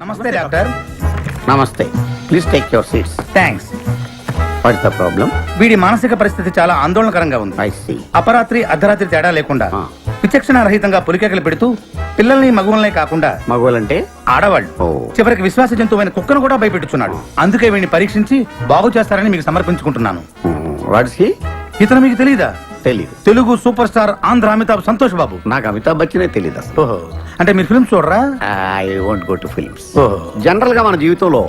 నమస్తే డాక్టర్. నమస్తే, please take your seats. Thanks. What's the problem? వీడి మానసిక పరిస్థితి చాలా ఆందోళనకరంగా ఉంది. I see. అపరాత్రి అర్ధరాత్రి తేడా లేకుండా విచక్షణ రహితంగా పులికేకలు పెడుతూ పిల్లల్ని మగువల్నే కాకుండా మగవాళ్ళంటే ఆడవాళ్ళు చివరికి విశ్వాస జంతువైన కుక్కను కూడా భయపెట్టుచున్నాడు. అందుకే వీడిని పరీక్షించి బాగు చేస్తారని మీకు సమర్పించుకుంటున్నాను. Watts he? ఇతను మీకు తెలీదా? తెలీదు. Telugu super star Andhra Amitabh Santosh Babu. నాకు అమితాబ్ బచ్చనే తెలీదు అసలు. ఓహో, అంటే మీరు ఫిల్మ్స్ చూడరా? I won't go to films. ఓహో. జనరల్ గా మన జీవితంలో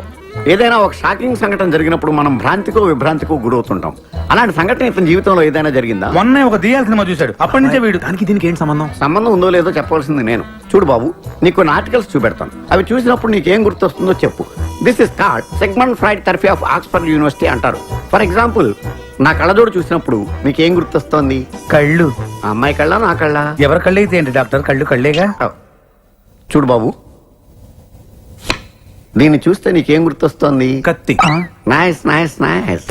ఏదైనా ఒక షాకింగ్ సంఘటన జరిగినప్పుడు మనం భ్రాంతికో విభ్రాంతికో గురవుతుంటాం. అలాంటి సంఘటన ఇతని జీవితంలో ఏదైనా జరిగిందా? మొన్నే ఒక దియాల సినిమా చూశాడు. అప్పటి నుంచే వీడు దానికి దీనికి ఏంటి సంబంధం? సంబంధం ఉందో లేదో చెప్పవలసింది నేను. చూడు బాబు, నీకు కొన్ని ఆర్టికల్స్ చూపెడతాను. అవి చూసినప్పుడు నీకేం గుర్తొస్తుందో చెప్పు. This is called segment fried therapy of Oxford university అంటారు. ఫర్ ఎగ్జాంపుల్, నా కళ్ళజోడు చూసినప్పుడు మీకేం గుర్తొస్తోంది? కళ్ళు. ఆ అమ్మాయి కళ్ళ, నా కళ్ళ? ఎవరి కళ్ళు అయితే ఏంటి డాక్టర్, కళ్ళు కళ్ళేగా. చూడు బాబు, దీన్ని చూస్తే నీకేం గుర్తొస్తోంది? కత్తి. Nice nice nice.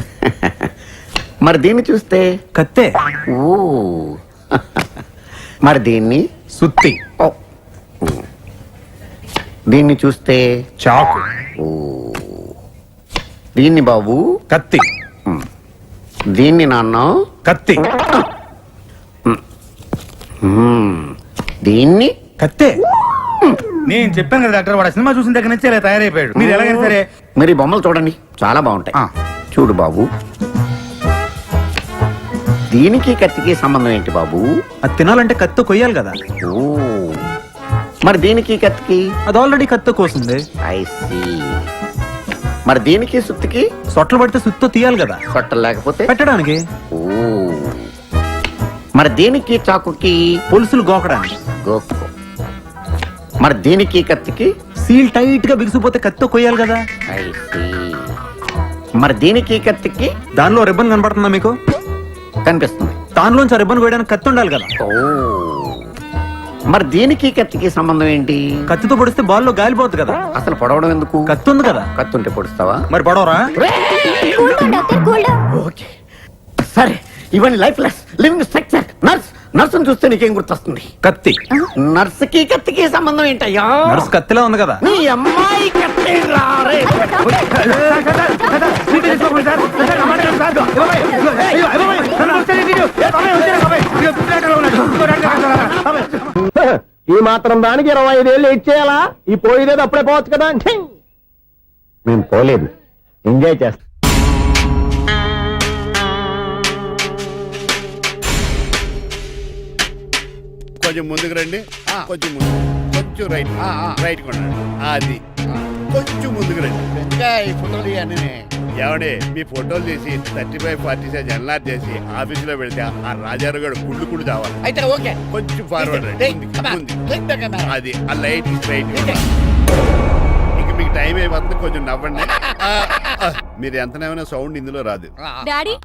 మరి దీన్ని చూస్తే? కత్తే. ఓ. మరి దీన్ని? సుత్తి. ఓ. దీన్ని చూస్తే? చాకు. ఓ. దీన్ని బాబు? కత్తి. దీన్ని నాన్న? కత్తి. దీన్ని? కత్తే. నేను చెప్పాను కదా డాక్టర్, వాడు సినిమా చూసిన దగ్గర నుంచి ఇలా తయారైపోయాడు. మీరు ఎలాగైనా సరే మరి బొమ్మలు చూడండి, చాలా బాగుంటాయి. చూడు బాబు, దీనికి కత్తికి సంబంధం ఏంటి బాబు? అది తినాలంటే కత్తి కొయ్యాలి కదా. ఓ. మరి దీనికి కత్తికి? అది ఆల్రెడీ కత్తి కోసింది. I see. మరి దీనికి సుత్తికి? సొట్టలు పడితే సుత్తో తీయాలి కదా. సొట్టలు లేకపోతే పెట్టడానికి. ఓ. మరి దీనికి చాకుకి? పులుసులు గోకడానికి. గోకు. మరి దీనికి కత్తికి? సీల్ టైట్ గా బిగిసిపోతే కత్తి కొయ్యాలి కదా. I see. మరి దీనికి కత్తికి? దానిలో రిబ్బన్ కనబడుతుందా మీకు? కనిపిస్తుంది. దానిలోంచి ఆ రిబ్బన్ కొయ్యడానికి కత్తి ఉండాలి కదా. ఓ. మరి దీనికి కత్తికి సంబంధం ఏంటి? కత్తితో పొడిస్తే బాల్లో గాలిపోద్ది కదా. అసలు పొడవడం ఎందుకు? కత్తి ఉంది కదా. కత్తి ఉంటే పొడుస్తావా? మరి పొడవరా? ఓకే, సరే. ఇవన్నీ లైఫ్ లెస్ లివింగ్ స్ట్రక్చర్. నర్సును చూస్తే నీకేం గుర్తొస్తుంది? కత్తి. నర్సుకి కత్తికి సంబంధం ఏంటయ్యా? నర్సు కత్తిలా ఉంది కదా. నీ అమ్మాయి కత్తి రారే. ఈ మాత్రం దానికి 25 ఏళ్ళు ఇచ్చేయాలా? ఈ పోయేదేది అప్పుడే పోవచ్చు కదా. మేము పోలేదు, ఎంజాయ్ చేస్తాం. కొంచెం ముందుకు రండి, కొంచెం ముందు, కొంచెం రైట్, రైట్ కొనండి. అది కొంచెం ముందుకు రండి. ఇంకా ఈ ఫోటోలు ఇవన్నీ ఏమండి, మీ ఫోటోలు తీసి 35-40 సైజ్ ఎన్లార్ చేసి ఆఫీసులో పెడితే ఆ రాజారావు గారు కుళ్ళు చావాలి. అయితే ఓకే, కొంచెం ఫార్వర్డ్ రండి. అది ఆ లైట్ రైట్. ఇక మీకు టైం అయిపోతుంది, కొంచెం నవ్వండి. మీరు ఎంతనేమైనా సౌండ్ ఇందులో రాదు. డాడీ,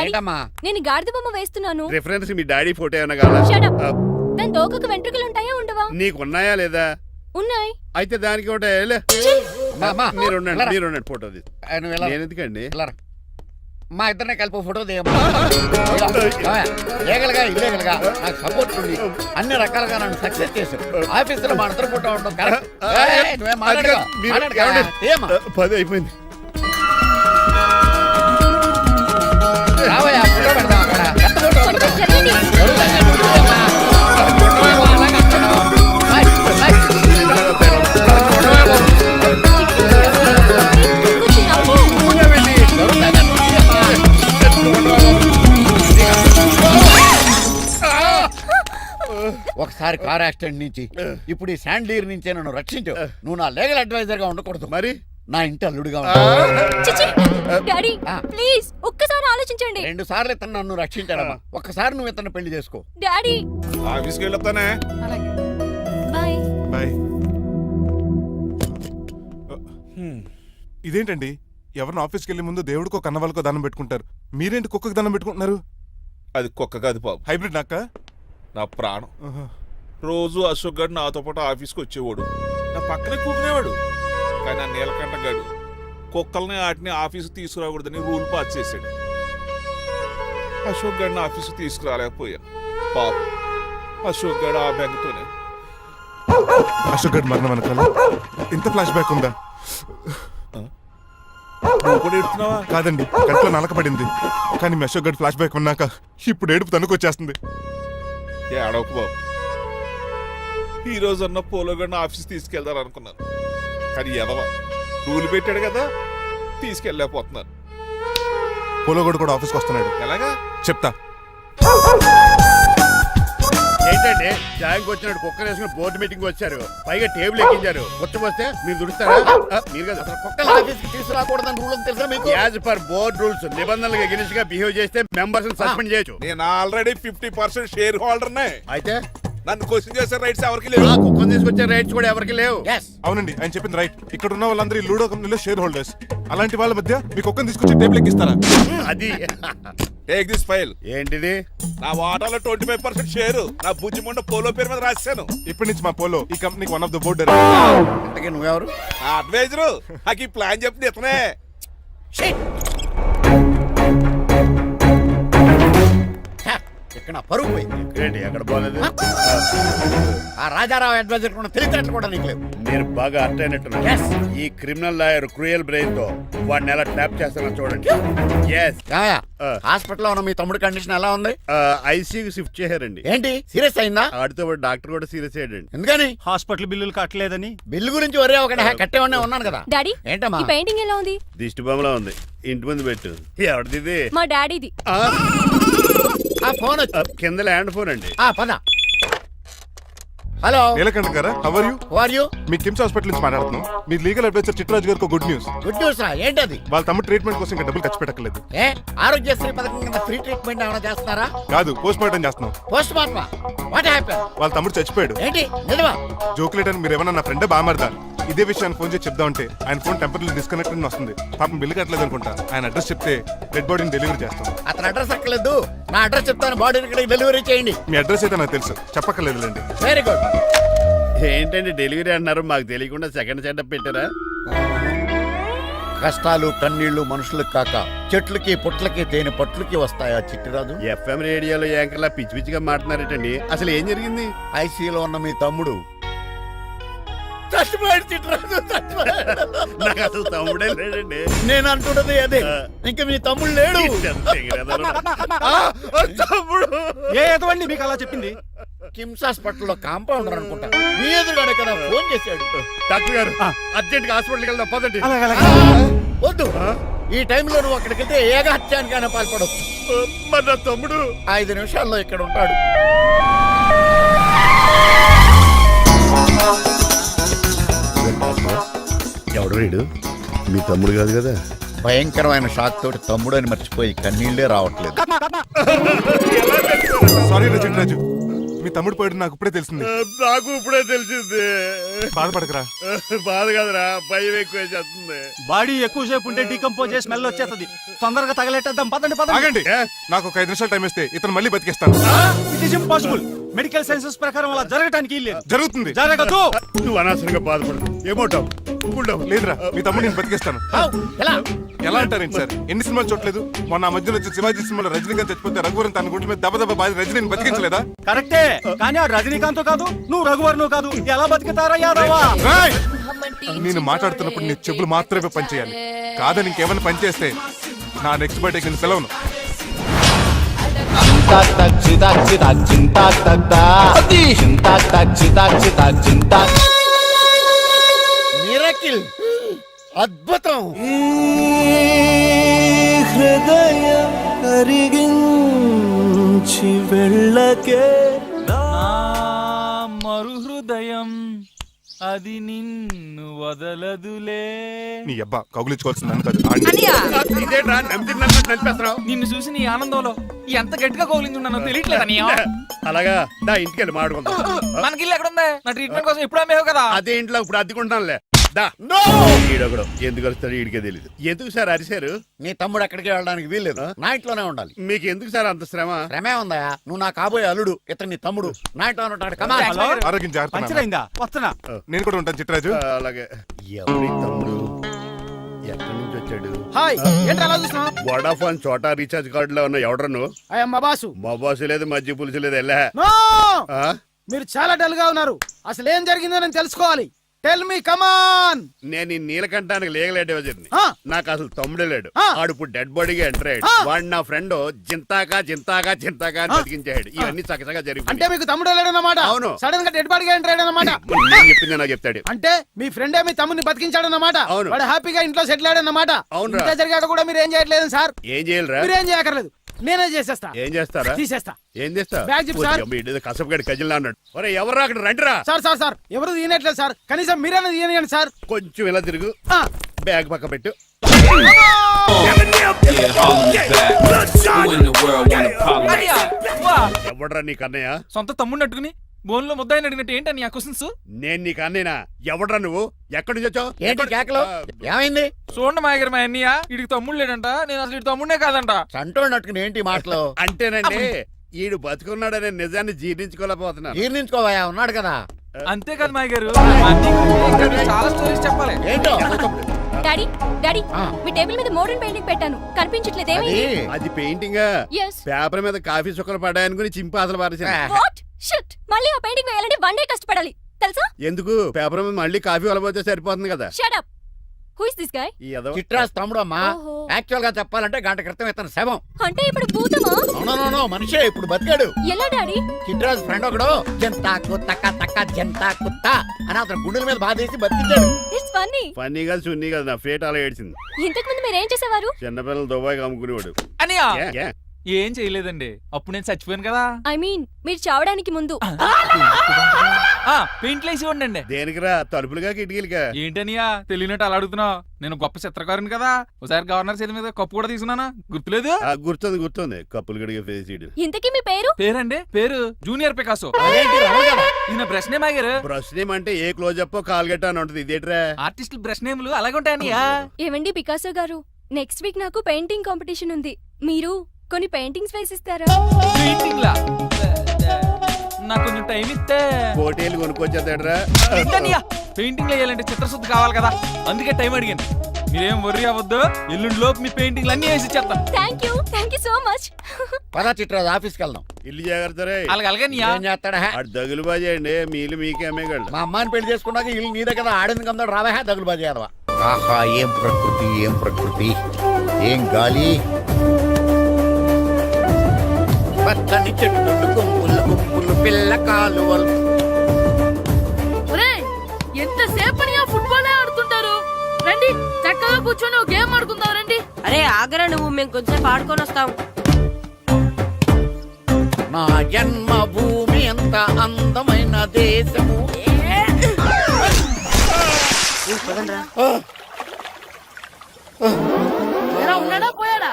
ఏంటమ్మా? నేను గాడిద బొమ్మ వేస్తున్నాను. రిఫరెన్స్ మీ డాడీ ఫోటో ఏమైనా కావాలా? దాని తోకకు వెంట్రుకలు ఉంటాయా ఉండవా? నీకు ఉన్నాయా లేదా? ఉన్నాయి. అయితే దానికి ఒకటే మీరు ఉండండి, ఫోటో తీసి. నేను ఎందుకండి? మా ఇద్దరినే కలిపి ఫోటో దిగమ్మా. లీగల్గా ఇల్లీగల్గా నాకు సపోర్ట్ ఉంది. అన్ని రకాలుగా నన్ను సక్సెస్ చేశారు. ఆఫీసులో మా ఇద్దరు ఫోటో ఉండడం కరెక్ట్. నువ్వేం మాట్లాడగా 10 అయిపోయింది. రావయ్యా, ఫోటో పెడదాం అక్కడ. ఒకసారి కార్ యాక్సిడెంట్ నుంచి, ఇప్పుడు ఈ శాండీర్ నుంచే నన్ను రక్షించు. నువ్వు నా లీగల్ అడ్వైజర్ గా ఉండకూడదు, మరి నా ఇంటి అల్లుడుగా డాడీ ప్లీజ్ ఒక్కసారి ఆలోచించండి. 2 సార్లు ఇతను నన్ను రక్షించాడమ్మా. ఒక్కసారి నువ్వు ఇతను పెళ్లి చేసుకో. డాడీ ఆఫీస్కి వెళ్ళొస్తానే. బాయ్. బాయ్. ఇదేంటండి, ఎవరిని ఆఫీస్కి వెళ్ళే ముందు దేవుడికో కన్నవాళ్ళకో దండం పెట్టుకుంటారు, మీరేంటి కుక్కకి దండం పెట్టుకుంటున్నారు? అది కుక్క కాదు బాబు, హైబ్రిడ్ నక్క. నా ప్రాణం. రోజు అశోక్ గడు నాతో పాటు ఆఫీస్కి వచ్చేవాడు, నా పక్కనే కూకునేవాడు. కానీ ఆ నీలకంఠ గడు కుక్కల్ని వాటిని ఆఫీసు తీసుకురాకూడదని రూల్ పాస్ చేశాడు. అశోక్ గడిని ఆఫీసు తీసుకురాలేకపోయా. పాపం అశోక్ గడు ఆ బెంగతోనే అశోక్ గడ్ మరణం వెనకాల ఇంత ఫ్లాష్ బ్యాక్ ఉందా? నువ్వు కూడా ఎడుతున్నావా? కాదండి, కంట్లో నలకబడింది. కానీ మీ అశోక్ గడ్ ఫ్లాష్ బ్యాక్ ఉన్నాక ఇప్పుడు ఏడుపు తనుకొచ్చేస్తుంది. ఏడవకు బాబు. ఈ రోజు అన్న పోలో గడిని ఆఫీస్ తీసుకెళ్దాం అనుకున్నాను, కానీ ఎదవ రూల్ పెట్టాడు కదా, తీసుకెళ్ళలేకపోతున్నాను. పోలోగోడు కూడా ఆఫీస్కి వస్తున్నాడు. ఎలాగా చెప్తా. ఏంటండి జాయింగ్ వచ్చినట్టు కుక్కర్ వేసుకుని బోర్డు మీటింగ్ వచ్చారు, పైగా టేబుల్ ఎక్కించారు. వస్తే మీరు దుడుస్తారా? మీరు కదా అసలు కుక్కల ఆఫీస్కి తీసుకురాకూడదని రూల్ తెలుసా మీకు? యాజ్ పర్ బోర్డ్ రూల్స్ నిబంధనలకు ఎగిరిస్ట్ గా బిహేవ్ చేస్తే మెంబర్స్ సస్పెండ్ చేయొచ్చు. నేను ఆల్రెడీ 50% షేర్ హోల్డర్నే. అయితే నన్ను క్వశ్చన్ చేసే రైట్స్ ఎవరికి లేవు. ఆ కుక్కను తీసుకొచ్చే రైట్స్ కూడా ఎవరికి లేవు. Yes. అవునండి, ఆయన చెప్పింది రైట్. ఇక్కడ ఉన్న వాళ్ళందరూ ఈ లూడో కంపెనీలో షేర్ హోల్డర్స్. అలాంటి వాళ్ళ మధ్య మీ కుక్కను తీసుకొచ్చి టేబుల్ ఎక్కిస్తారా? అది టేక్ దిస్ ఫైల్. ఏంటిది? నా వాటాలో 25% షేరు నా బుజ్జిముండ పోలో పేరు మీద రాశాను. ఇప్పటి నుంచి మా పోలో ఈ కంపెనీకి వన్ ఆఫ్ ద బోర్డ్. ఇంతకీ నువ్వెవరు? ఆ అడ్వైజరు నాకు ఈ ప్లాన్ చెప్పింది ఇతనే. ఇక్కడ నా పరుగు పోయింది. ఏంటి ఎక్కడ పోలేదు? ఆ రాజారావు అడ్వైజర్ కూడా తెలియటట్లు కూడా నీకు లేవు. మీరు బాగా అర్ట్ అయినట్టున్నారు. Yes. ఈ క్రిమినల్ లాయర్ క్రూయల్ బ్రెయిన్ తో వాడిని ఎలా ట్యాప్ చేస్తానో చూడండి. ఎస్ ఏమయ్య, హాస్పిటల్లో ఉన్న మీ తమ్ముడి కండిషన్ ఎలా ఉంది? ఐసీయూకి షిఫ్ట్ చేశారండి. ఏంటి సీరియస్ అయిందా? ఆడితో పాటు డాక్టర్ కూడా సీరియస్ అయ్యాడండి. ఎందుకని? హాస్పిటల్ బిల్లులు కట్టలేదని. బిల్లు గురించి ఒరే ఒకటి కట్టేవాడినే ఉన్నాను కదా. డాడీ ఏంటమ్మా? ఈ పెయింటింగ్ ఎలా ఉంది? దిష్టి బొమ్మలా ఉంది, ఇంటి ముందు పెట్టు. ఎవరిది ఇది? మా డాడీది. ఆ, ఆ ఫోన్ వచ్చి కింద ల్యాండ్ ఫోన్ అండి. పద. హలో, నీలకంఠ గారా, how are you? Who are you? మీ కిమ్స్ హాస్పిటల్ నుంచి మాట్లాడుతున్నాం. మీ లీగల్ అడ్వైజర్ చిట్రాజు గారికి గుడ్ న్యూస్. గుడ్ న్యూస్ రా, ఏంటది? వాళ్ళ తమ్ముడు ట్రీట్మెంట్ కోసం ఇంకా డబ్బులు ఖర్చు పెట్టలేదు. ఏ ఆరోగ్యశ్రీ పథకం కింద ఫ్రీ ట్రీట్మెంట్ ఏమైనా చేస్తున్నారా? కాదు, పోస్ట్ మార్టం చేస్తున్నాం. పోస్ట్ మార్టమా? What happen? వాళ్ళ తమ్ముడు చచ్చిపోయాడు. ఏంటి నిజమా? జోకులేట్ అని మీరు ఏమన్నా నా ఫ్రెండ్ బామర్దా? ఇదే విషయాన్ని ఫోన్ చేసి చెప్దామంటే ఆయన ఫోన్ టెంపరీ డిస్కనెక్ట్ అని వస్తుంది. పాపం బిల్లు కట్టలేదు అనుకుంటా. ఆయన అడ్రస్ చెప్తే డెడ్ బాడీని డెలివరీ చేస్తాం. అతని అడ్రస్ అక్కర్లేదు, నా అడ్రస్ చెప్తాను, బాడీని ఇక్కడికి డెలివరీ చేయండి. మీ అడ్రస్ అయితే నాకు తెలుసు, చెప్పక్కర్లేదులేండి. Very good. ఏంటండి డెలివరీ అన్నారు, మాకు తెలియకుండా సెకండ్ సెటప్ పెట్టారా? కష్టాలు కన్నీళ్లు మనుషులకు కాక చెట్లకి పుట్లకి తేనె పట్లకి వస్తాయా చిట్టిరాజు? ఎఫ్ఎం రేడియోలో యాంకర్లా పిచ్చి పిచ్చిగా మాట్లాడారటండి. అసలు ఏం జరిగింది? ఐసీలో ఉన్న మీ తమ్ముడు చచ్చిపోయాడు చిట్టిరాజు, చచ్చిపోయాడు. నాకు అసలు తమ్ముడే లేడండి. నేను అంటున్నది అదే, ఇంకా మీ తమ్ముడు లేడు. తమ్ముడు ఏ ఎదవండి మీకు అలా చెప్పింది? కిమ్స్ హాస్పిటల్లో కాంపౌండర్ అనుకుంటా, మీ ఎదురుగానే కదా ఫోన్ చేశాడు. డాక్టర్ గారు అర్జెంట్ గా హాస్పిటల్కి వెళ్దాం పదండి. వద్దు, ఈ టైంలో నువ్వు అక్కడికి వెళ్తే ఏకహత్యానికైనా పాల్పడవచ్చు. మరి నా తమ్ముడు 5 నిమిషాల్లో ఇక్కడ ఉంటాడు. ఎవడు వీడు? మీ తమ్ముడు కాదు కదా? భయంకరమైన షాక్ తోటి తమ్ముడు అని మర్చిపోయి కన్నీళ్లే రావట్లేదు. సారీ రా చిట్రాజు, మీ తమ్ముడు పోయాడు నాకు ఇప్పుడే తెలిసింది. నాకు ఇప్పుడే తెలిసింది. బాధపడకరా. బాధ కాదురా, భయం ఎక్కువ చేస్తుంది. బాడీ ఎక్కువసేపు ఉంటే డీకంపోజ్ చేసి స్మెల్ వచ్చేస్తుంది. తొందరగా తగలెట్టేద్దాం, పదండి పదండి. ఆగండి, నాకు ఒక 5 నిమిషాలు టైం ఇస్తే ఇతను మళ్ళీ బతికేస్తాను. It is impossible. Medical sciences ప్రకారం అలా జరగటానికి లేదు. జరుగుతుంది. జరగదు. నువ్వు అనవసరంగా బాధపడదు. ఏమోటావు? లేదురా, మీ తమ్ముడు నేను బతికేస్తాను. ఎలా? ఎలా అంటారేంటి సార్? ఎన్ని సినిమాలు చూడలేదు? మొన్న ఆ మధ్యలో వచ్చి శివాజీ సినిమాలో రజనీకాంత్ చచ్చిపోతే రఘువరన్ తన గుండె మీద దెబ్బ బాధ రజనీని బతికించలేదా? కరెక్టే, కానీ ఆ రజనీకాంత్ కాదు, నువ్వు రఘువర్ను కాదు. ఎలా బతుకుతారా యాదవా? రాయ్! నేను మాట్లాడుతున్నప్పుడు నీ చెప్పులు మాత్రమే పనిచేయాలి. కాదని ఇంకేమైనా పనిచేస్తే నా నెక్స్ట్ బర్త్డేకి నేను సెలవును. మిరకిల్, అద్భుతం. హృదయం కరిగించి వెళ్ళకే మరు హృదయం అది నిన్ను వదలదులే. నీ అబ్బా కౌగులించుకోవాల్సింది నన్ను కాదు, ఆడిని. ఇదేంట్రా నలిపేస్తున్నావు? నిన్ను చూసి నీ ఆనందంలో ఎంత గట్టిగా కౌలించున్నానో తెలియట్లేదు. అలాగా దా ఇంటికి వెళ్ళి మాట్లాడుకుందాం. మనకి ఇల్లు ఎక్కడ ఉంది? నా ట్రీట్మెంట్ కోసం ఎప్పుడు అమ్మేవు కదా. అదే ఇంట్లో ఇప్పుడు అద్దెకుంటానులే. దా ఈడొకడు ఎందుకు వస్తాడు ఈడికే తెలియదు. ఎందుకు సార్ అరిశారు? నీ తమ్ముడు ఎక్కడికి వెళ్ళడానికి వీల్లేదు, నా ఇంట్లోనే ఉండాలి. మీకు ఎందుకు సార్ అంత శ్రమ? శ్రమే ఉందా? నువ్వు నా కాబోయే అల్లుడు, ఇతను నీ తమ్ముడు, నా ఇంట్లో ఉంటాడు. కమా. ఆరోగ్యం జాగ్రత్త నాన్న. పంచరైందా? వస్తున్నా. నేను కూడా ఉంటాను చిట్రాజు. అలాగే. ఎవరి తమ్ముడు? ఎక్కడి నుంచి వచ్చాడు? హాయ్, ఏంటి అలా చూస్తున్నావు? వడాఫోన్ చోటా రీఛార్జ్ కార్డు లో ఉన్న ఎవడరా నువ్వు? మా బాసు. మా బాసు లేదు, మజ్జి పులుసు లేదు. వెళ్ళా మీరు చాలా డల్ గా ఉన్నారు. అసలు ఏం జరిగిందో నేను తెలుసుకోవాలి. టెల్ మీ కమాన్. నేను ఈ నీలకంఠానికి లేగలేడు వజర్ని. ఆ. నాకు అసలు తమ్ముడే లేడు. ఆ. ఆడు ఇప్పుడు డెడ్ బాడీగా ఎంటర్ అయ్యాడు. ఆ. వాడు నా ఫ్రెండ్ జింతాగా అని బతికించాడు. ఇవన్నీ చక్కగా అంటే జరిగి మీకు తమ్ముడు లేడన్నమాట. అవును. సడన్ గా డెడ్ బాడీగా ఎంటర్ అయ్యాడన్నమాట. నేను చెప్పింది నాకు చెప్తాడు. అంటే మీ ఫ్రెండే మీ తమ్ముని బతికించాడన్నమాట. అవును. వాడు హ్యాపీగా ఇంట్లో సెటిల్ అయ్యాడన్నమాట. అవునురా. ఇంత జరిగాక కూడా మీరు ఏం చేయట్లేదు సార్. ఏం చేయాలిరా? మీరేం చేయక్కర్లేదు, నేనే చేసేస్తా. ఏం చేస్తారా? తీసేస్తా. ఏం చేస్తా? బ్యాగ్ చెప్పు సార్. కసపగడి కజిల్లా అన్నాడు. ఒరే ఎవరు అక్కడ రండిరా. సార్ ఎవరు తీయనట్లేదు సార్. కనీసం మీరైనా తీయనియండి సార్. కొంచెం ఇలా తిరుగు. ఆ. బ్యాగ్ పక్క పెట్టు. అన్నయ్య, వా. ఎవడరా నీ కన్నయ్య? సొంత తమ్ముడిని అట్టుకుని బోన్ లో ముద్దాయిని అడిగినట్టు ఏంటని ఆ క్వశ్చన్స్? నేను నీ కన్నయ్యనా? ఎవడరా నువ్వు? ఎక్కడి నుంచి వచ్చావు? ఏంటి కేకలు? ఏమైంది? చూడండి మాయగారు మా అన్నయ్య, వీడికి తమ్ముడు లేడంట. నేను అసలు ఇటు తమ్ముడే కాదంట. చంటోడినట్టుకుని ఏంటి ఈ మాటలు? అంటేనండి ఈడు బతుకున్నాడనే నిజాన్ని జీర్ణించుకోలేకపోతున్నాను. జీర్ణించుకోవా, ఉన్నాడు కదా. అంతేకాదు మాయగారు, మా అన్నయ్య గురించి ఇంకా చాలా స్టోరీస్ చెప్పాలి. ఏంటో డాడీ డాడీ ఆ. మీ టేబుల్ మీద మోడర్న్ పెయింటింగ్ పెట్టాను, కనిపించట్లేదు. అది ఏమైంది? అది పెయింటింగ్. Yes. పేపర్ మీద కాఫీ చుక్కలు పడ్డాయనుకుని చింపాసలు పారేసాను. What? Shit. మళ్ళీ ఆ పెయింటింగ్ వేయాలంటే 1 day కష్టపడాలి తెలుసా? ఎందుకు? పేపర్ మీద మళ్ళీ కాఫీ వలపోతే సరిపోతుంది కదా. Shut up. Who is this guy? ఈ ఎదవ. చిట్రాజ్ తమ్ముడు అమ్మా. ఓహో. యాక్చువల్ గా చెప్పాలంటే గంట క్రితం ఇతను శవం. అంటే ఇప్పుడు భూతమా? అవునో మనిషే ఇప్పుడు బతికాడు. ఎలా డాడీ? చిట్రాజ్ ఫ్రెండ్ ఒకడు జంతాకు తక్క జంతా కుత్త అని అతను గుండెల మీద బాధేసి బతికించాడు. It's funny. ఫన్నీ కాదు సున్నీ కాదు, నా ఫేట్ అలా ఏడ్చింది. ఇంతకు ముందు మీరు ఏం చేసేవారు? చిన్నపిల్లలు దుబాయ్కి అమ్ముకునేవాడు. అన్నయ్య ఏ, ఏ? ఏం చేయలేదండి, అప్పుడు నేను చచ్చిపోయాను కదా. ఐ మీన్ మీరు చావడానికి ముందు. పెయింట్లు వేసి ఉండండి. దేనికిరా? తలుపులుగా కిటికీలుగా? ఏంటనియా తెలియనట్టు అలా అడుగుతున్నావు? నేను గొప్ప చిత్రకారుని కదా. ఒకసారి గవర్నర్ చేతి మీద కప్పు కూడా తీసుకున్నానా, గుర్తులేదు? గుర్తుంది కప్పులు గడిగే ఫేస్ ఇడు. ఇంతకీ మీ పేరు? పేరండి, పేరు జూనియర్ పికాసో. అదేంటి రమగడ? ఈయన బ్రష్ నేమ్ ఆగారు. బ్రష్ నేమ్ అంటే ఏ క్లోజప్ కాల్గెట్ అని ఉంటది. ఇదేట్రా? ఆర్టిస్టుల బ్రష్ నేమ్లు అలాగే ఉంటాయనియా. ఏవండి పికాసో గారు, నెక్స్ట్ వీక్ నాకు పెయింటింగ్ కాంపిటీషన్ ఉంది. మీరు కొన్ని పెయింటింగ్స్ వేసిస్తారా? పెయింటింగ్ లా నాకు కొంచెం టైం ఇస్తే. కోటేలు కొనుక్కొచ్చేదేట్రా? పెయింటింగ్ వేయాలంటే చిత్రశుద్ధి కావాలి కదా, అందుకే టైం అడిగాను. మీరేం వర్రీ అవ్వద్దు, ఎల్లుండి లోపు మీ పెయింటింగ్ అన్ని వేసి ఇచ్చేస్తాను. Thank you so much. పదా చిట్రాజ్ ఆఫీస్కి వెళ్దాం. ఇల్లు జాగ్రత్త రే. అలాగే ఏం చేస్తాడా? అటు దగులు బాజీ అండి, మీలు మీకే అమ్మేగాళ్ళు. మా అమ్మాయిని పెళ్లి చేసుకున్నాక ఇల్లు నీదే కదా, ఆడింది కదా, రావా దగులు బాజీ అదవా. ఆహా, ఏం ప్రకృతి, ఏం గాలి. పచ్చని చెట్లు, గుంపులు పిల్ల కాలువలు. ఎంతసేపని ఆ ఫుట్బాల్ ఆడుతుంటారు? రండి చక్కగా కూర్చొని ఒక గేమ్ ఆడుకుందాం రండి. అరే ఆగరా నువ్వు, మేము కొంచెం ఆడుకొని వస్తాం. నా జన్మ భూమి ఎంత అందమైన దేశము. ఉన్నాడా పోయాడా?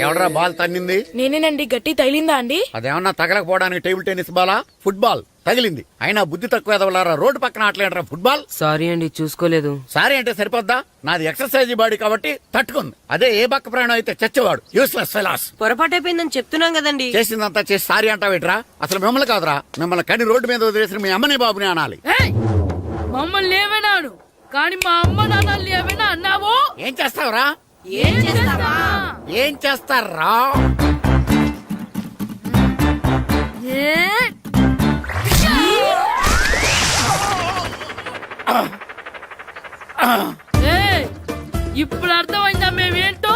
ఎవడరా బాల్ తన్నింది? నేనేనండి. గట్టి తగిలిందా అండి? అదేమన్నా తగలకపోవడానికి టేబుల్ టెన్నిస్ బాలా, ఫుట్బాల్ తగిలింది. అయినా బుద్ధి తక్కువ ఎదవలారా, రోడ్డు పక్కన ఆటలేడరా ఫుట్బాల్. సారీ అండి, చూసుకోలేదు. సారీ అంటే సరిపోద్దా? నాది ఎక్సర్సైజ్ బాడీ కాబట్టి తట్టుకుంది. అదే ఏ బక్క ప్రాణం అయితే చచ్చేవాడు. Useless fellas. పొరపాటు అయిపోయిందని చెప్తున్నాం కదండి. చేసిందంతా చేసి సారీ అంటావేట్రా? అసలు మిమ్మల్ని కాదురా, మిమ్మల్ని కని రోడ్డు మీద వదిలేసిన మీ అమ్మని బాబుని అనాలి. మమ్మల్ని ఏమైనాను కానీ మా అమ్మ నాన్నల్ని ఏమైనా అన్నావో ఏం చేస్తావురా? ఏం చేస్తావా? ఏం చేస్తారా? ఇప్పుడు అర్థమైందా మేమేంటో?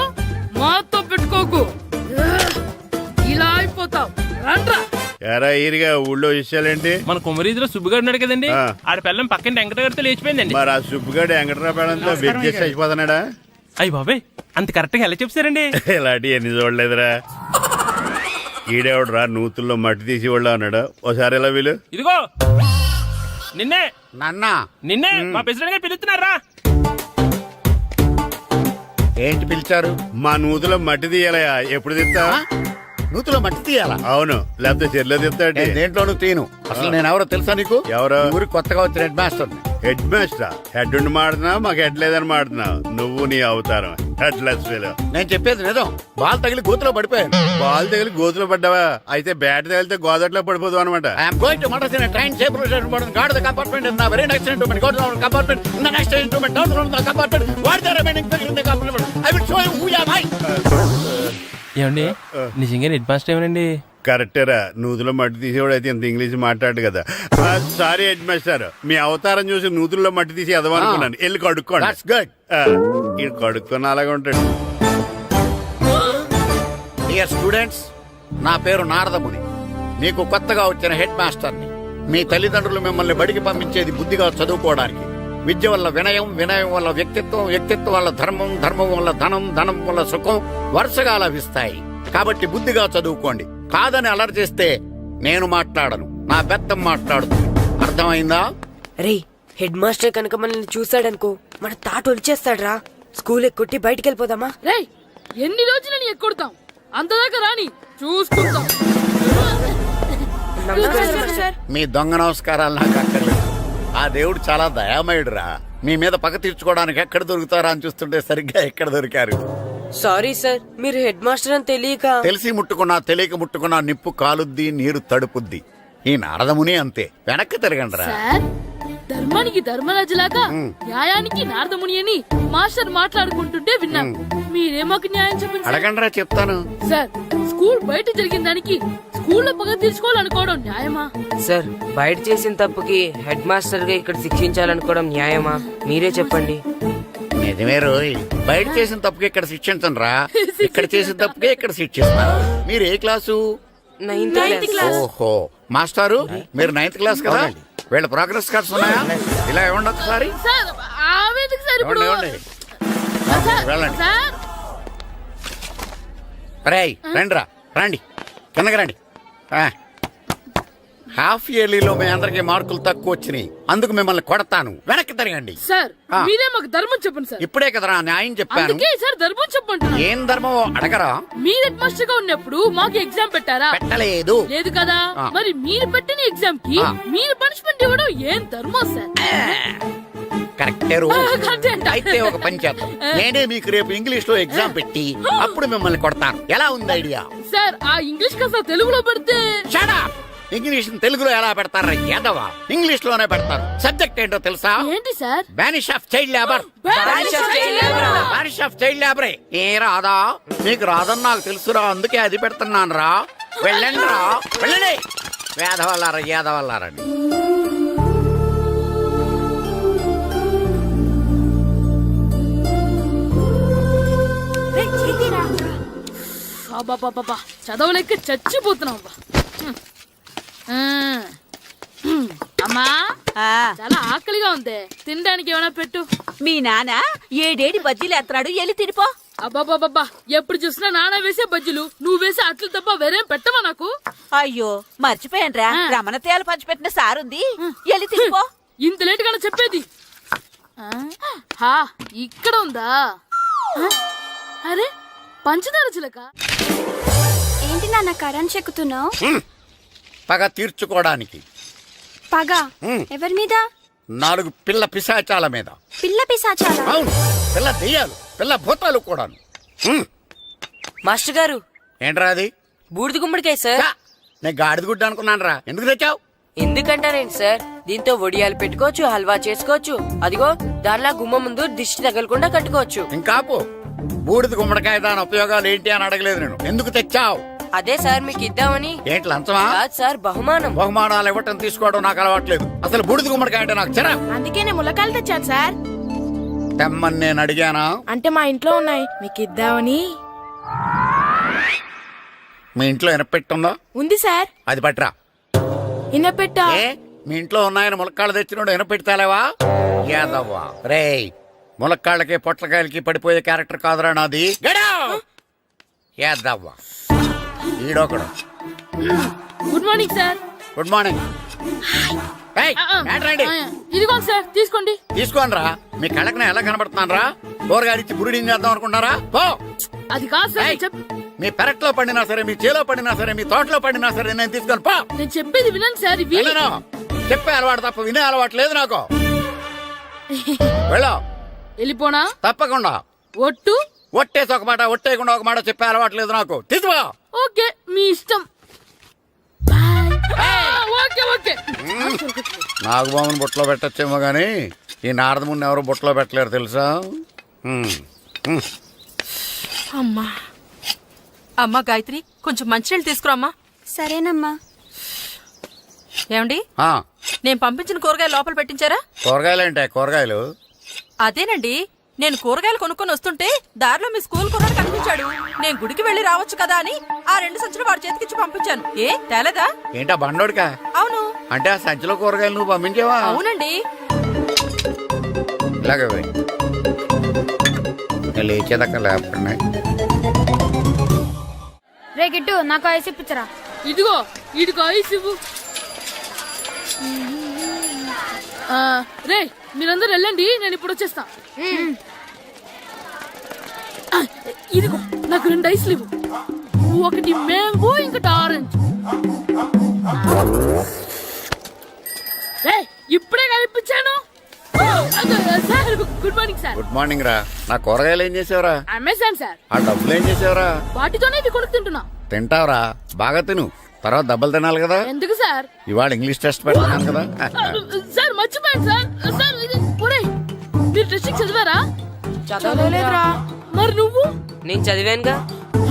మాతో పెట్టుకోకు, ఇలా అయిపోతాం. రండ్రా. ఎరా ఈరిగా ఊళ్ళో విషయాలేంటి? మన కుమరీధిలో సుబ్బుగాడు ఉన్నాడు కదండి, ఆ. ఆడ పిల్లం పక్కన వెంకటగారితో లేచిపోయిందండి. మరి ఆ సుబ్బుగాడు వెంకటరాపేడంతో వెజ్ అయిపోతున్నాడా? అయ్యి బాబాయ్, అంత కరెక్ట్ గా ఎలా చెప్తారండి? ఇలాంటి ఎన్ని చూడలేదురా. ఈడేవడరా నూతుల్లో మట్టి తీసి వాళ్ళు అన్నాడు. ఓసారి ఎలా వీలు? ఇదిగో నిన్నే నాన్న మా ప్రెసిడెంట్ గారు పిలుస్తున్నారా? ఏంటి పిలిచారు? మా నూతులో మట్టి తీయాలయా. ఎప్పుడు తీస్తా? నూతులో మట్టి తీయాలా? అవును, లేకపోతే చెర్లో తీస్తాడు. నేను దేంట్లోనూ తీను. అసలు నేను ఎవరో తెలుసా నీకు? ఎవరు? ఊరికి కొత్తగా వచ్చిన head master. Head master head ఉండి మాడుతున్నావు మాకు హెడ్ లేదని మాడుతున్నావు నువ్వు నీ అవతారం హెడ్ లెస్ ఫెలో. నేను చెప్పేది నిజం. బాల్ తగిలి గోతులో పడిపోయాను. బాల్ తగిలి గోతులో పడ్డావా? అయితే బ్యాట్ తగిలితే గోదట్లో పడిపోదు అనమాట. I'm going to Madras in train safe guard the compartment in the very next instrument go to compartment in the next instrument down from the compartment what the remaining thing in the compartment I will show you who am I. ఏమండి నిజంగా head master ఏమనండి? కరెక్టేరా, నూతులో మట్టి తీసేవాడు అయితే ఇంత English మాట్లాడు కదా. Sorry head master, మీ అవతారం చూసి నూతుల్లో మట్టి తీసి ఎదవనుకున్నాను. వెళ్ళి కడుక్కోండి. That's good. ఇది కడుక్కొని అలాగే ఉంటాడు. డియర్ స్టూడెంట్స్, నా పేరు నారదముని. మీకు కొత్తగా వచ్చిన హెడ్ మాస్టర్ని. మీ తల్లిదండ్రులు మిమ్మల్ని బడికి పంపించేది బుద్ధిగా చదువుకోవడానికి. విద్య వల్ల వినయం, వినయం వల్ల వ్యక్తిత్వం, వ్యక్తిత్వం వల్ల ధర్మం, ధర్మం వల్ల ధనం, ధనం వల్ల సుఖం వరుసగా లభిస్తాయి. కాబట్టి బుద్ధిగా చదువుకోండి. కాదని అలర్ చేస్తే నేను మాట్లాడను, నా బెత్తం మాట్లాడుతుంది. అర్థమైందా? రే హెడ్ మాస్టర్ కనుక మనల్ని చూసాడనుకో మన తాట వచ్చేస్తాడ్రా. స్కూల్ ఎక్కొట్టి బయటికి వెళ్ళిపోదామా? రే ఎన్ని రోజులు నీ ఎక్కొడతాం, అంతదాకా రాని చూసుకుంటాం. మీ దొంగ నమస్కారాలు నాకు అక్కర్లేదు. ఆ దేవుడు చాలా దయామయుడురా. మీ మీద పగ తీర్చుకోవడానికి ఎక్కడ దొరుకుతారా అని చూస్తుంటే సరిగ్గా ఎక్కడ దొరికారు. సారీ సార్, మీరు హెడ్ మాస్టర్ అని తెలియక. తెలిసి ముట్టుకున్నా తెలియక ముట్టుకున్నా నిప్పు కాలుద్ది, నీరు తడుపుద్ది. ఈ నారదముని అంతే. వెనక్కి తిరగండిరా. ధర్మానికి ధర్మరాజులాగా న్యాయానికి నారదముని అని మాస్టర్ మాట్లాడుకుంటుంటే విన్నాం. మీరేమోకి న్యాయం చెప్పండి. అడగండిరా, చెప్తాను. సార్ స్కూల్ బయట జరిగిన దానికి స్కూల్లో పగ తీర్చుకోవాలనుకోవడం న్యాయమా? సార్ బయట చేసిన తప్పుకి హెడ్ మాస్టర్ గా ఇక్కడ శిక్షించాలనుకోవడం న్యాయమా? మీరే చెప్పండి. నిజమే రోయ్, బయట చేసిన తప్పుకి ఇక్కడ శిక్షించను రా. ఇక్కడ చేసిన తప్పుకే ఇక్కడ శిక్షిస్తున్నారు. మీరు ఏ క్లాసు? 9th class. ఓహో, మాస్టారు మీరు 9th క్లాస్ కదా? వీళ్ళ ప్రోగ్రెస్ కార్డ్స్ ఉన్నాయా? ఇలా ఇవ్వండి ఒకసారి. సార్ ఆవేదకు సార్ ఇప్పుడు ఇవ్వండి. వెళ్ళండి. సార్ రేయ్ రండిరా, రండి కిందకి రండి. హాఫ్ ఇయర్లీలో మీ అందరికి మార్కులు తక్కువ వచ్చినాయి, అందుకు మిమ్మల్ని కొడతాను. వెనక్కి తిరగండి. సార్ మీరే మాకు ధర్మం చెప్పండి సార్. ఇప్పుడే కదరా న్యాయం చెప్పాను. అందుకే సార్ ధర్మం చెప్పంటున్నా. ఏం ధర్మం అడగరా? మీరు హెడ్ మాస్టర్ గా ఉన్నప్పుడు మాకు ఎగ్జామ్ పెట్టారా? పెట్టలేదు. లేదు కదా. మరి మీరు పెట్టిన ఎగ్జామ్ కి మీరు పనిష్మెంట్ ఇవ్వడం ఏం ధర్మం సార్? కరెక్టే రో. అయితే ఒక పని చేద్దాం, నేనే మీకు రేపు ఇంగ్లీష్ లో ఎగ్జామ్ పెట్టి అప్పుడు మిమ్మల్ని కొడతాను. ఎలా ఉంది ఐడియా? సార్ ఆ ఇంగ్లీష్ కాస్త తెలుగులో పెడితే. Shut up. ఇంగ్లీష్ తెలుగులో ఎలా పెడతారా యాదవా? ఇంగ్లీష్ లోనే పెడతారు. సబ్జెక్ట్ ఏంటో తెలుసా? ఏంటి sir? Banish of child labour. Banish of child లేబరే. ఏ రాదా? మీకు రాదని నాకు తెలుసురా, అందుకే అది పెడుతున్నాను రా. వెళ్ళండి రా, వెళ్ళండి. వేదవల్లారా, యాదవల్లారండి. చదవలేక చచ్చిపోతున్నాం. అమ్మా చాలా ఆకలిగా ఉంది, తినడానికి ఏమైనా పెట్టు. మీ నాన్న ఏడేడి బజ్జీలు ఎత్తాడు, ఎల్లి తినిపో. అబ్బాబాబా ఎప్పుడు చూసినా నాన్న వేసే బజ్జీలు, నువ్వు వేసే అట్లు తప్ప వేరేం పెట్టవా నాకు? అయ్యో మర్చిపోయానురా, రమణ తేలు పంచిపెట్టిన సారుంది, ఎల్లి తినిపో. ఇంత లేట్ గా చెప్పేది. ఇక్కడ ఉందా? అరే పంచదార చిలక. ఏంటి నాన్న కరెంట్ చెక్కుతున్నావు? పగ తీర్చుకోవడానికి. పగ ఎవరి మీద? 4 పిల్ల పిశాచాల మీద. పిల్ల పిశాచాల? అవును, పిల్ల దెయ్యాలు, పిల్ల భూతాలు కూడాను. మాస్టర్ గారు ఏంట్రా అది? బూడిద గుమ్మడికాయ సార్. నేను గాడిద గుడ్డ అనుకున్నాను రా. ఎందుకు తెచ్చావు? ఎందుకంటారేంటి సార్, దీంతో వడియాలు పెట్టుకోవచ్చు, హల్వా చేసుకోవచ్చు. అదిగో దానిలా గుమ్మ ముందు దిష్టి తగలకుండా కట్టుకోవచ్చు. ఇంకాపు, బూడిద గుమ్మడికాయ దాని ఉపయోగాలు ఏంటి అని అడగలేదు నేను. ఎందుకు తెచ్చావు? అదే సార్ మీకు ఇద్దామని. ఏంటి లంచమా? కాదు సార్, బహుమానం. బహుమానాలు ఇవ్వటం తీసుకోవడం నాకు అలవాట్లేదు. అసలు బూడిద గుమ్మడికాయ అంటే నాకు చెరా. అందుకే నేను ములకాయలు తెచ్చాను సార్. తెమ్మని నేను అడిగానా? అంటే మా ఇంట్లో ఉన్నాయి, మీకు ఇద్దామని. మీ ఇంట్లో ఎనపెట్టుందా? ఉంది సార్. అది పట్రా. ఇనపెట్టా? మీ ఇంట్లో ఉన్నాయని ములక్కాళ్ళు తెచ్చినోడు ఎనపెట్టాలేవా? యాదవ్వా రేయ్, ములక్కాళ్ళకి పొట్లకాయలకి పడిపోయే క్యారెక్టర్ కాదురా నాది. యాదవ్వా ఈడొకడు. Good morning sir. Good morning. ఇదిగోండి సార్, తీసుకోండి. తీసుకోండి రా. మీ కళ్ళకి నేను ఎలా కనబడుతున్నాను రా? కూరగాయలిచ్చి బురిడింగ్ చేద్దాం అనుకుంటున్నారా? పో. అది కాదు సార్. మీ పెరట్లో పండినా సరే, మీ చేలో పండినా సరే, మీ తోటలో పండినా సరే నేను తీసుకొని పో. నేను చెప్పేది వినండి సార్. చెప్పే అలవాటు తప్ప వినే అలవాటు లేదు నాకు. వెళ్ళో. వెళ్ళిపోనా? తప్పకుండా. ఒట్టు? ఒట్టేసి ఒక మాట, ఒట్టేయకుండా ఒక మాట చెప్పే అలవాట్లేదు నాకు. తీసుకో. ఓకే, మీ ఇష్టం. బాయ్. Okay okay. నాగబాబుని బుట్టలో పెట్టచ్చేమో గానీ ఈ నారదముని ఎవరు బుట్టలో పెట్టలేరు తెలుసా. అమ్మా అమ్మా గాయత్రి, కొంచెం మంచినీళ్ళు తీసుకురామ్మా. సరేనమ్మా. ఏమండి, ఆ, నేను పంపించిన కూరగాయలు లోపల పెట్టించారా? కూరగాయలేంటే కూరగాయలు? అదేనండి, నేను కూరగాయలు కొనుక్కొని వస్తుంటే దారిలో మీ స్కూల్ కుర్రాడు కనిపించాడు. నేను గుడికి వెళ్లి రావచ్చు కదా అని ఆ 2 సంచులు వాడి చేతికిచ్చి పంపించాను. ఏ తేలేదా? ఏంటా బండోడికా? అవును. అంటే ఆ సంచిలో కూరగాయలు నువ్వు పంపించావా? అవునండి. ఇలాగే పోయి లేచేదాకా లేకుండా. రే గిట్టు, నాకు ఐస్ ఇప్పించరా. ఇదిగో ఇదిగో ఐస్ ఇవ్వు. రే మీరందరూ వెళ్ళండి, నేను ఇప్పుడు వచ్చేస్తా. ఇదిగో నాకు 2 ఐస్లు ఇవ్వు. ఒకటి మ్యాంగో, ఇంకటి ఆరెంజ్. రే ఇప్పుడే కనిపించాను. Sir good morning sir. Good morning రా. నా కూరగాయలు ఏం చేసావురా? Amazon sir. ఆ డబ్బులు ఏం చేసావురా? వాటితోనే ఇది కొనుక్కు తింటున్నా. తింటావురా, బాగా తిను. తర్వాత దెబ్బలు తినాలి కదా. ఎందుకు సార్? ఇవాళ ఇంగ్లీష్ టెస్ట్ పెడతాను కదా. సార్ మర్చిపోయాను సార్. సార్ ఇది ఒరేయ్, మీరు టెస్టింగ్ చదివారా? చదవలేదురా. మరి నువ్వు? నేను చదివానుగా.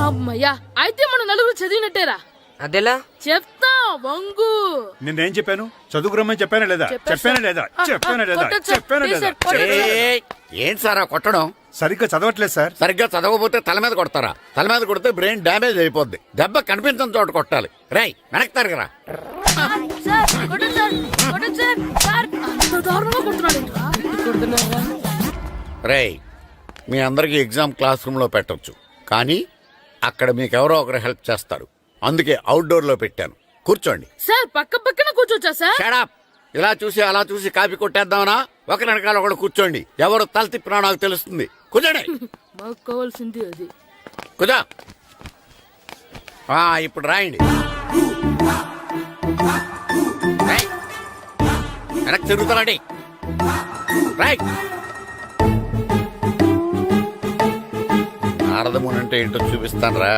అమ్మయ్యా, అయితే మనం నలుగురు చదివినట్టేరా. అదెలా? చెప్తా వంగు. నిన్నేం చెప్పాను? చదువుకురమ్మని చెప్పానా లేదా? చెప్పానా లేదా? చెప్పానా లేదా? కొట్టొచ్చు సార్. చెప్పానా ప్లీజ్ లేదా? సార్, కొట్టొచ్చు. ఏయ్, ఏంటి సార్ ఆ కొట్టడం? సరిగ్గా చదవట్లేదు సార్. సరిగ్గా చదవకపోతే తల మీద కొడతారా? తల మీద కొడితే బ్రెయిన్ డ్యామేజ్ అయిపోద్ది. దెబ్బ కనిపించని చోట కొట్టాలి. రేయ్ వెనక్కి తరగరా. సార్, కొట్టొచ్చు సార్, కొట్టొచ్చు సార్. సార్, అంత దారుణంగా కొడుతున్నాడేంట్రా? రేయ్, మీ అందరికీ ఎగ్జామ్ క్లాస్ రూమ్ లో పెట్టొచ్చు, కానీ అక్కడ మీకు ఎవరో ఒకరు హెల్ప్ చేస్తారు. అందుకే అవుట్డోర్ లో పెట్టాను. కూర్చోండి. సార్ పక్క పక్కన కూర్చోచ్చా సార్? Shut up. ఇలా చూసి అలా చూసి కాపీ కొట్టేద్దామనా? ఒకరి వెనకాల ఒకడు కూర్చోండి. ఎవరు తల తిప్పినా నాకు తెలుస్తుంది. కూర్చోండి. మాకు కావాల్సింది అది. కూర్చో. ఇప్పుడు రాయండి. రాయ్. వెనక్కి తిరుగుతారండి. రాయ్. నారదముని అంటే ఏంటో చూపిస్తానరా.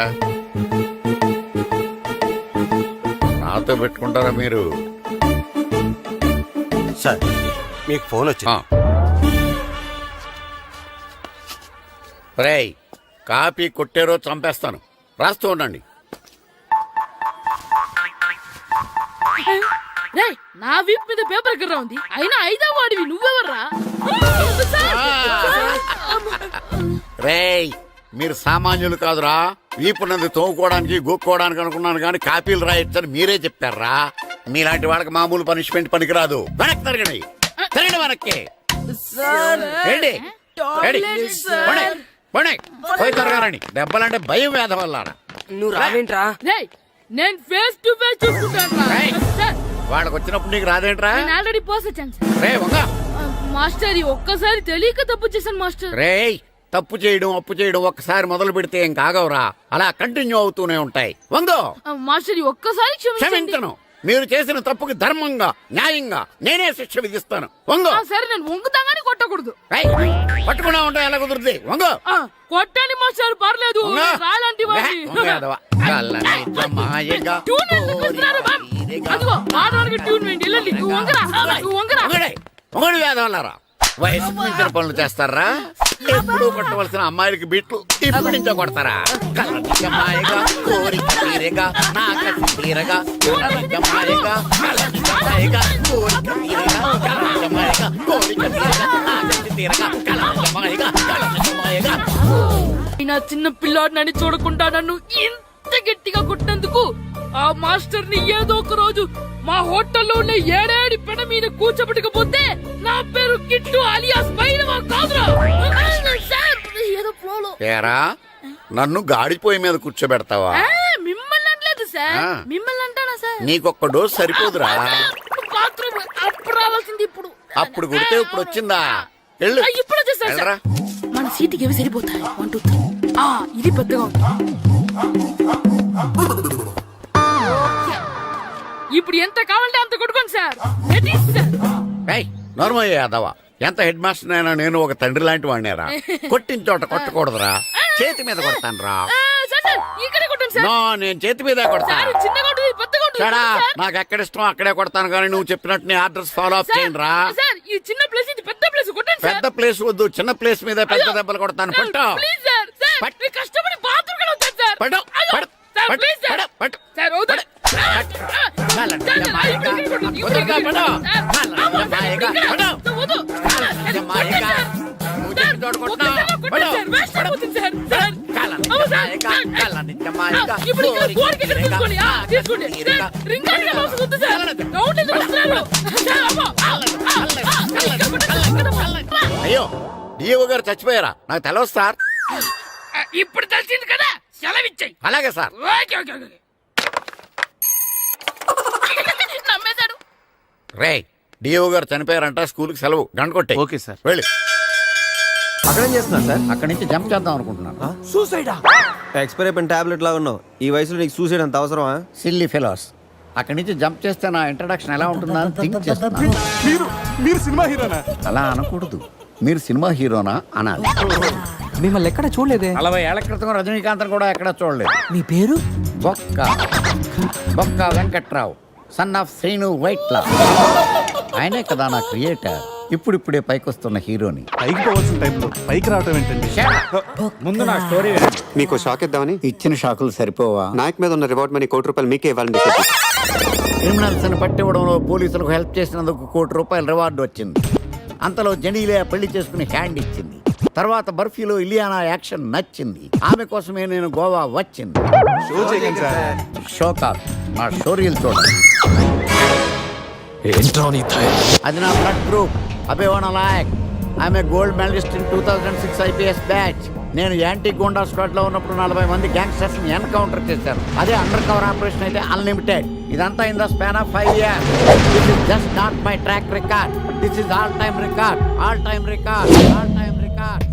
నాతో పెట్టుకుంటారా మీరు? సార్ మీకు ఫోన్ వచ్చింది. రేయ్, కాపీ కొట్టారో చంపేస్తాను. రాస్తూ ఉండండి. రే, నా వీప్ మీద పేపర్ కర్ర ఉంది, అయినా 5వ వాడివి నువ్వెవర్రా? రేయ్, మీరు సామాన్యులు కాదురా. వీపున్నది తోముకోవడానికి గోక్కోవడానికి అనుకున్నాను, కానీ కాపీలు రాయొచ్చని మీరే చెప్పారా. మీలాంటి వాళ్ళకి మామూలు పనిష్మెంట్ పనికిరాదు. వెనక్కి తిరగండి. తిరగండి వెనక్కి. ఏంటి? పోయి తిరగారండి. దెబ్బలంటే భయం వేద వల్ల. నువ్వు రావేంట్రా? రే, నేను ఫేస్ టు ఫేస్ చూసుకుంటాను. వాళ్ళకి వచ్చినప్పుడు నీకు రాదేంట్రా? నేను ఆల్రెడీ పోస్ వచ్చాను సార్. రే వంగ. మాస్టర్, ఒక్కసారి తెలియక తప్పు చేశాను మాస్టర్. రేయ్, తప్పు చేయడం అప్పు చేయడం ఒక్కసారి మొదలు పెడితే ఏం కాగవరా. అలా కంటిన్యూ అవుతూనే ఉంటాయి. వందో. మాస్టర్, ఒక్కసారి క్షమించను. మీరు చేసిన తప్పుకి ధర్మంగా న్యాయంగా నేనే శిక్ష విధిస్తాను. వంగో. సరే, నేను వంగుతాగానే కొట్టకూడదు. పట్టుకున్నా ఉంటా ఎలా కుదురుతుంది. వంగో. కొట్టండి మాస్టర్, పర్లేదు. రాలాంటి ట్యూన్ వేయండి. వెళ్ళండి. నువ్వు వంగరా, నువ్వు వంగరా. మొగడు వేదవల్లారా. వయసు మించిన పనులు చేస్తారా? ఎప్పుడు కొట్టవలసిన అమ్మాయిలకి బీట్లు ఇప్పుడు నుంచో కొడతారా? కలజమాయగా కోరిక తీరగా నాకసి తీరగా కలజమాయగా కలజమాయగా కోరిక తీరగా కలజమాయగా కోరిక తీరగా నాకసి తీరగా కలజమాయగా కలజమాయగా. నా చిన్న పిల్లాడినని చూడకుండా నన్ను ఇంత గట్టిగా కొట్టినందుకు ఆ మాస్టర్ ని ఏదో ఒక రోజు మా హోటల్లో ఉన్న 7 పెడ మీద కూర్చోబెట్టకపోతే నా పేరు కిట్టు అలియాస్ బైరవా కాదురా. ఏదో ఫ్లోలో. ఏరా, నన్ను గాడిపోయి మీద కూర్చోబెడతావా? మిమ్మల్ని అనలేదు సార్. మిమ్మల్ని అంటానా సార్? నీకొక్క డోస్ సరిపోదురా. బాత్రూమ్ అప్పుడు రావాల్సింది ఇప్పుడు. అప్పుడు కొడితే ఇప్పుడు వచ్చిందా? వెళ్ళు. ఇప్పుడు వచ్చేసారు సార్. మన సీటుకి ఏవి సరిపోతాయి? 1 2 3. ఇది పెద్దగా ఉంది. ఇప్పుడు ఎంత కావాలంటే అంత కొట్టుకోండి సార్. నోర్మయ్య యాదవ, ఎంత హెడ్ మాస్టర్ అయినా నేను ఒక తండ్రి లాంటి వాడినేరా. కొట్టిన చోట కొట్టకూడదురా, చేతి మీద కొడతాను రా. సార్ ఇక్కడే కొట్టండి సార్. నో, నేను చేతి మీద కొడతా. చిన్నగా ఉంటుంది, పెద్దగా ఉంటుంది సడా, సార్. నాకు ఎక్కడ ఇష్టం అక్కడే కొడతాను, కానీ నువ్వు చెప్పినట్టు నీ ఆర్డర్స్ ఫాలో అప్ చేయండి రా. సార్ ఈ చిన్న ప్లేస్ ఇది పెద్ద ప్లేస్ కొట్టండి సార్. పెద్ద ప్లేస్ వద్దు, చిన్న ప్లేస్ మీద పెద్ద దెబ్బలు కొడతాను. పట్టు ప్లీజ్ సార్. సార్ పట్టు. మీరు కష్టపడి బాత్రూమ్ కి వెళ్తారు సార్. పట్టు అయ్యో, పట్టు సార్ పట్టు ప్లీజ్ సార్. పట్టు సార్ వద్దు. అయ్యో, డిఓ గారు చచ్చిపోయారా? నాకు తెలవదు సార్. ఇప్పుడు తెలిసింది కదా, సెలవిచ్చాయి. అలాగే సార్. Okay okay okay. నమ్మేశాడు. రే, డిఓ గారు చనిపోయారంట, స్కూల్కి సెలవు. గంట కొట్టే. Okay sir. వెళ్ళి అక్కడేం చేస్తున్నారు సార్? అక్కడి నుంచి జంప్ చేద్దాం అనుకుంటున్నాను. సూసైడా? ఎక్స్పైర్ అయిపోయిన టాబ్లెట్ లా ఉన్నావు. ఈ వయసులో నీకు సూసైడ్ అంత అవసరమా? Silly fellows. అక్కడి నుంచి జంప్ చేస్తే నా ఇంట్రడక్షన్ ఎలా ఉంటుందా అని థింక్ చేస్తున్నాను. మీరు సినిమా హీరోనా? అలా అనకూడదు, మీరు సినిమా హీరోనా అనాలి. మిమ్మల్ని ఎక్కడ చూడలేదే. 40 ఏళ్ల క్రితం రజనీకాంత్ కూడా ఎక్కడ చూడలేదు. మీ పేరు? బొక్క బొక్క వెంకట్రావు, సన్ ఆఫ్ శ్రీను వైట్లా. ఆయనే కదా నా క్రియేటర్. ఇప్పుడిప్పుడే పైకొస్తున్న హీరోని. పైకి పోవాల్సిన టైంలో పైకి రావటం ఏంటండి? ముందు నా స్టోరీ వినండి. మీకు షాక్ ఇద్దామని. ఇచ్చిన షాకులు సరిపోవా? నాయక్ మీద ఉన్న రివార్డ్ మనీ ₹1 మీకే ఇవ్వాలని డిసైడ్ చేశాను. క్రిమినల్స్ ని పట్టివ్వడంలో పోలీసులకు హెల్ప్ చేసినందుకు ₹1 రివార్డు వచ్చింది. అంతలో జనీలే పెళ్లి చేసుకుని హ్యాండ్ ఇచ్చింది. తర్వాత బర్ఫీలో ఇలియానా యాక్షన్ నచ్చింది. ఆమె కోసమే నేను గోవా వచ్చింది. షో చేయకండి సార్. షో కాదు, నా స్టోరీలు చూడండి. అది నా బ్లడ్ గ్రూప్. అభివన లాయక్. ఆమె gold medalist in 2006 IPS batch. నేను యాంటీ గోండా స్క్వాడ్ లో ఉన్నప్పుడు 40 మంది గ్యాంగ్స్టర్స్ ని ఎన్కౌంటర్ చేశారు. అదే అండర్ కవర్ ఆపరేషన్ అయితే అన్లిమిటెడ్. ఇదంతా in the span of 5 years. This is just not my track record. This is all time record. All time record. All time record.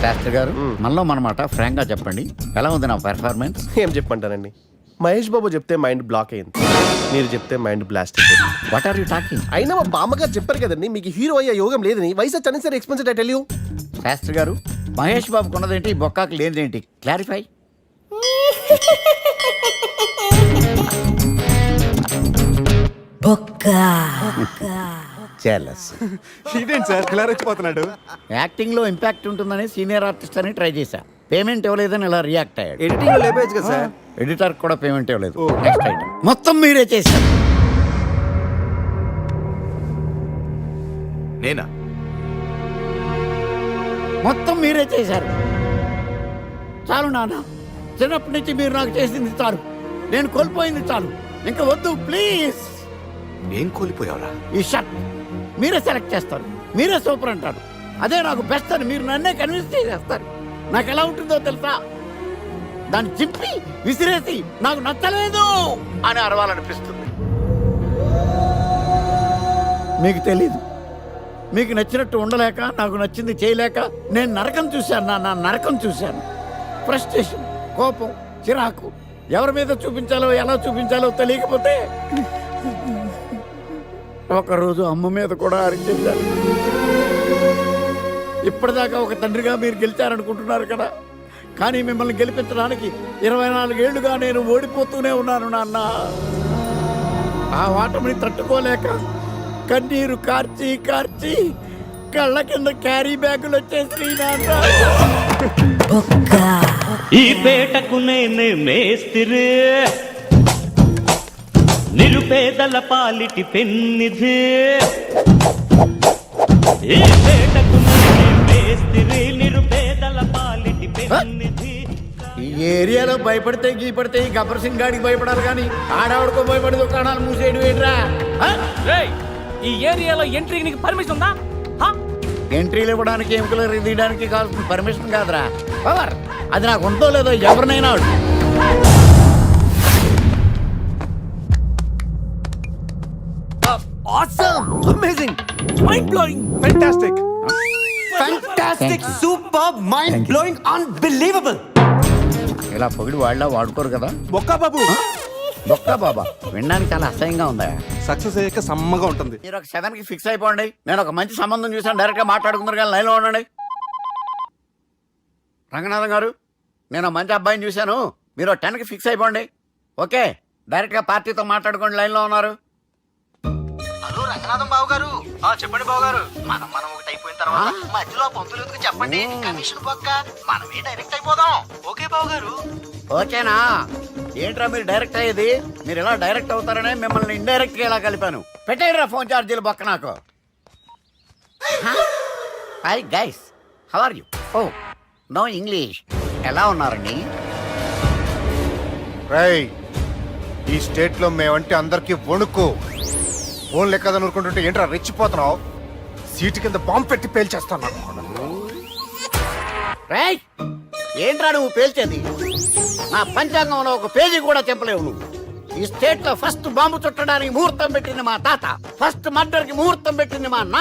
Shastri గారు, మనలో మనమాట ఫ్రాంక్ గా చెప్పండి, ఎలా ఉంది నా పెర్ఫార్మెన్స్? ఏం చెప్పంటారండి, మహేష్ బాబు చెప్తే మైండ్ బ్లాక్ అయింది, మీరు చెప్తే మైండ్ బ్లాస్ట్ అయిపోయింది. What are you talking? అయినా మా బామ్మగారు చెప్పారు కదండి, మీకు హీరో అయ్యే యోగం లేదని. వయసు సరే expensive I tell you. Shastri గారు, మహేష్ బాబుకు ఉన్నదేంటి, బొక్కాకు లేనిదేంటి? క్లారిఫై. చెలస్. ఇదేంటి సార్ ఇలా రెచ్చిపోతున్నాడు? యాక్టింగ్ లో ఇంపాక్ట్ ఉంటుందని సీనియర్ ఆర్టిస్ట్ అని ట్రై చేశా. పేమెంట్ ఇవ్వలేదని ఇలా రియాక్ట్ అయ్యాడు. ఎడిటింగ్ లో లేపేయచ్చు కదా సార్. ఎడిటర్ కూడా పేమెంట్ ఇవ్వలేదు. Next item. మొత్తం మీరే చేశారు. నేనా? మొత్తం మీరే చేశారు. చాలు నాన్న, చిన్నప్పటి నుంచి మీరు నాకు చేసింది చాలు. నేను కోల్పోయింది చాలు. ఇంకా వద్దు ప్లీజ్. ఏం కోల్పోయావరా? ఈ షర్ట్ మీరే సెలెక్ట్ చేస్తారు, మీరే సూపర్ అంటారు. అదే నాకు బెస్ట్ అని మీరు నన్నే కన్విన్స్ చేసేస్తారు. నాకు ఎలా ఉంటుందో తెలుసా? దాన్ని చింపి విసిరేసి నాకు నచ్చలేదు అని అరవాలనిపిస్తుంది. మీకు తెలీదు, మీకు నచ్చినట్టు ఉండలేక, నాకు నచ్చింది చేయలేక నేను నరకం చూశాను. నా నరకం చూశాను. ఫ్రస్ట్రేషన్, కోపం, చిరాకు, ఎవరి మీద చూపించాలో ఎలా చూపించాలో తెలియకపోతే ఒకరోజు అమ్మ మీద కూడా అరిచేశాను. ఇప్పటిదాకా ఒక తండ్రిగా మీరు గెలిచారనుకుంటున్నారు కదా, కానీ మిమ్మల్ని గెలిపించడానికి 24 ఏళ్లుగా నేను ఓడిపోతూనే ఉన్నాను నాన్న. ఆ ఓటమిని తట్టుకోలేక కన్నీరు కార్చి కార్చి కళ్ళ కింద క్యారీ బ్యాగులు వచ్చేసి నాన్న. ఈ పేటకు నేనే మేస్తిరి, నిరుపేదల పాలిటి పెన్నిధి. ఈ పేటకు నేనే మేస్తిరి, నిరుపేదల పాలిటి పెన్నిధి. ఈ ఏరియాలో భయపడితే గీపడితే ఈ గబ్బర్ సింగ్ గాడికి భయపడాలి, కానీ ఆడవాడికో భయపడి దుకాణాలు మూసేయడం ఏంట్రా? ఈ ఏరియాలో ఎంట్రీకి నీకు పర్మిషన్ ఉందా? ఎంట్రీలు ఇవ్వడానికి, ఎముకలు తీయడానికి కావాల్సిన పర్మిషన్ కాదురా, పవర్. అది నాకు ఉందో లేదో ఎవరినైనా అడుగు. Awesome! Amazing! Mind-blowing! Fantastic! Fantastic! Superb! Mind-blowing! Unbelievable! ఇలా పొగిడి వాళ్ళ వాడుకోరు కదా. బొక్కా బాబు బొక్క బాబా వినడానికి చాలా అసహ్యంగా ఉందా? సక్సెస్ అయ్యాక సమ్మగా ఉంటుంది. మీరు ఒక 7కి ఫిక్స్ అయిపోండి. నేను ఒక మంచి సంబంధం చూసాను, డైరెక్ట్ గా మాట్లాడుకుందరు కానీ లైన్లో ఉండండి. రంగనాథం గారు, నేను మంచి అబ్బాయిని చూశాను, మీరు 10కి ఫిక్స్ అయిపోండి. ఓకే, డైరెక్ట్ గా పార్టీతో మాట్లాడుకోండి, లైన్లో ఉన్నారు. హలో రంగనాథం బాబు గారు. చెప్పండి బాబు గారు. మనం ఒకటి అయిపోయిన తర్వాత మధ్యలో పంతులు ఎందుకు చెప్పండి, కమిషన్ పక్క మనమే డైరెక్ట్ అయిపోదాం. ఓకే బాబు గారు. ఓకేనా? ఏంట్రా మీరు డైరెక్ట్ అయ్యేది? మీరు ఇలా డైరెక్ట్ అవుతారనే మిమ్మల్ని ఇండైరెక్ట్ గా ఇలా కలిపాను. పెట్టేయరా ఫోన్ ఛార్జీలు బొక్క నాకు. Hi guys, how are you? Oh no English. ఎలా ఉన్నారండి? ఈ స్టేట్ లో మేమంటే అందరికి వణుకు. ఫోన్ లెక్క అనుకుంటుంటే ఏంట్రా రెచ్చిపోతున్నావు? సీటు కింద బాంబు పెట్టి పేల్చేస్తాను. రేయ్, ఏంట్రా నువ్వు పేల్చేది? నా పంచాంగంలో ఒక పేజీ కూడా చెప్పలేవు నువ్వు. ఈ స్టేట్ లో ఫస్ట్ బాంబు చుట్టడానికి ముహూర్తం పెట్టింది మా తాత, ఫస్ట్ మర్డర్ కి ముహూర్తం పెట్టింది మా నాన్న.